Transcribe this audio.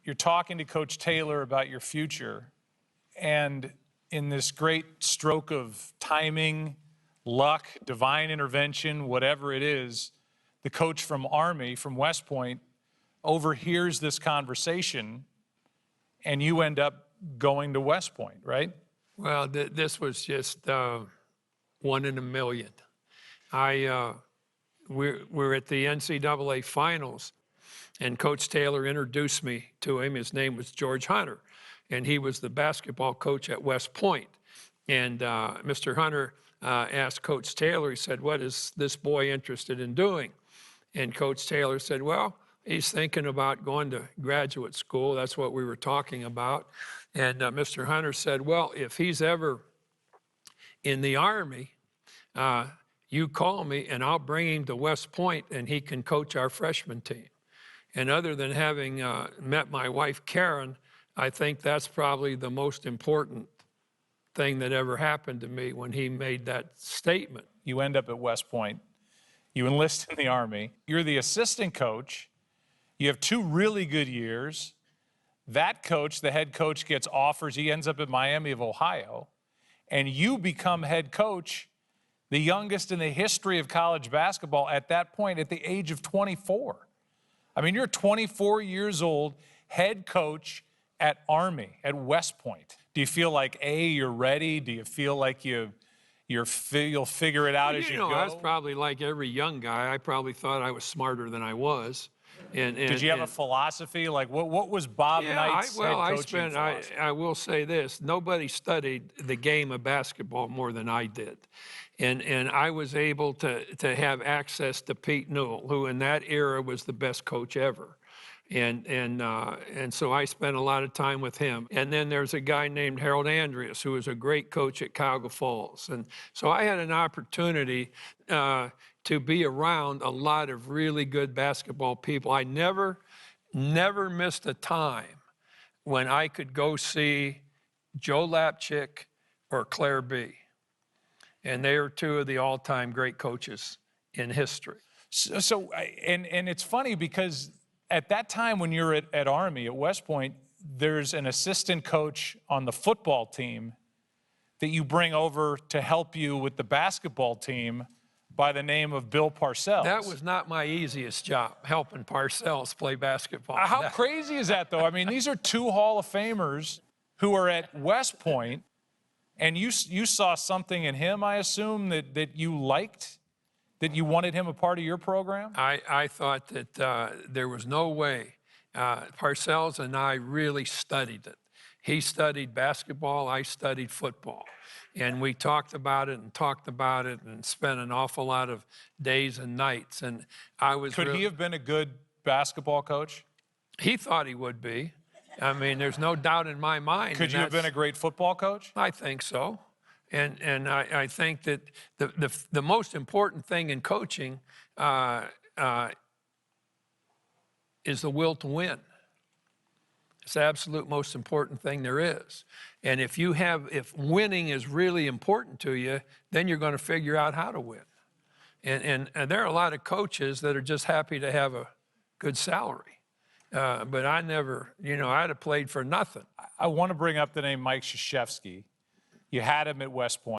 you're talking to Coach Taylor about your future, and in this great stroke of timing, luck, divine intervention, whatever it is, the coach from Army, from West Point, overhears this conversation, and you end up going to West Point, right? Well, this was just 1 in a million. We're at the NCAA finals, and Coach Taylor introduced me to him. His name was George Hunter, and he was the basketball coach at West Point. And Mr. Hunter asked Coach Taylor, he said, "What is this boy interested in doing?" And Coach Taylor said, "Well, he's thinking about going to graduate school." That's what we were talking about. And Mr. Hunter said, "Well, if he's ever in the Army, you call me and I'll bring him to West Point and he can coach our freshman team." And other than having met my wife, Karen, I think that's probably the most important thing that ever happened to me when he made that statement. You end up at West Point. You enlist in the Army. You're the assistant coach. You have 2 really good years. That coach, the head coach, gets offers. He ends up at Miami of Ohio. And you become head coach, the youngest in the history of college basketball at that point, at the age of 24. I mean, you're 24 years old, head coach at Army, at West Point. Do you feel like, A, you're ready? Do you feel like you'll figure it out as you go? I was probably like every young guy. I probably thought I was smarter than I was. Did you have a philosophy? Like, what was Bob Knight's head coaching philosophy? I will say this. Nobody studied the game of basketball more than I did. And I was able to have access to Pete Newell, who in that era was the best coach ever. And so I spent a lot of time with him. And then there's a guy named Harold Andreas, who was a great coach at Cuyahoga Falls. And so I had an opportunity to be around a lot of really good basketball people. I never missed a time when I could go see Joe Lapchick or Claire B. And they are 2 of the all-time great coaches in history. And it's funny because at that time when you're at Army, at West Point, there's an assistant coach on the football team that you bring over to help you with the basketball team by the name of Bill Parcells. That was not my easiest job, helping Parcells play basketball. How crazy is that, though? I mean, these are 2 Hall of Famers who are at West Point, and you saw something in him, I assume, that you liked, that you wanted him a part of your program? I thought that there was no way. Parcells and I really studied it. He studied basketball, I studied football. And we talked about it and spent an awful lot of days and nights. And I was Could he have been a good basketball coach? He thought he would be. I mean, there's no doubt in my mind. Could you have been a great football coach? I think so. And I think that the most important thing in coaching is the will to win. It's the absolute most important thing there is. And if winning is really important to you, then you're going to figure out how to win. And there are a lot of coaches that are just happy to have a good salary. But I never, I'd have played for nothing. I want to bring up the name Mike Krzyzewski. You had him at West Point.